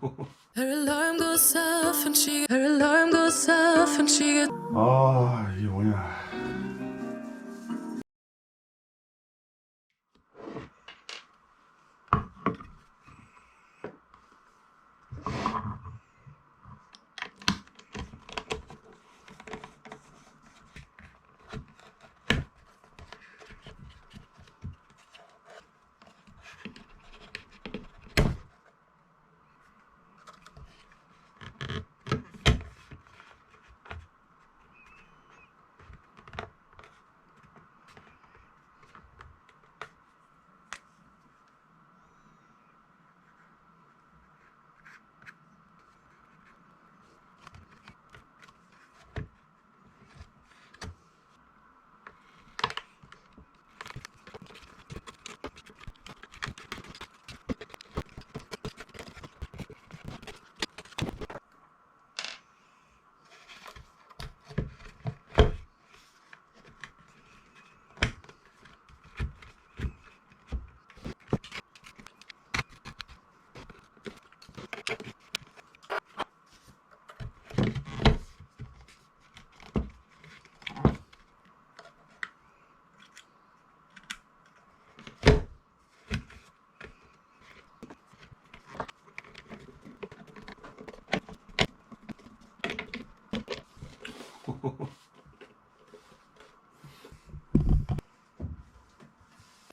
Her alarm goes off and she gets 아, 이게 뭐냐.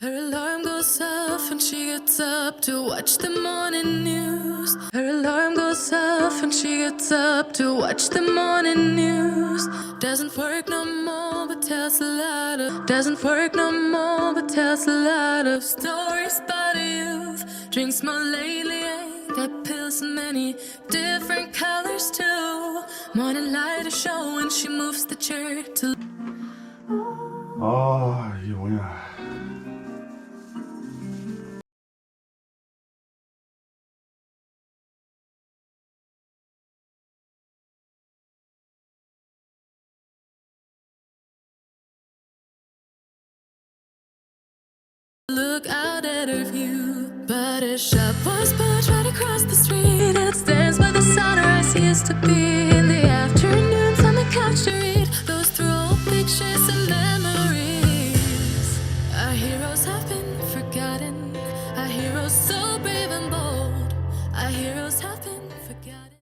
Her alarm goes off and she gets up to watch the morning news. Her alarm goes off and she gets up to watch the morning news. Doesn't work no more but tells a lot of stories about a youth. Drinks more lately, ain't got pills in many different colors too. Morning light is showing, she moves the chair to 아, 이게 뭐냐. look out at her view. But a shop was built right across the street. It stands where the sunrise used to be.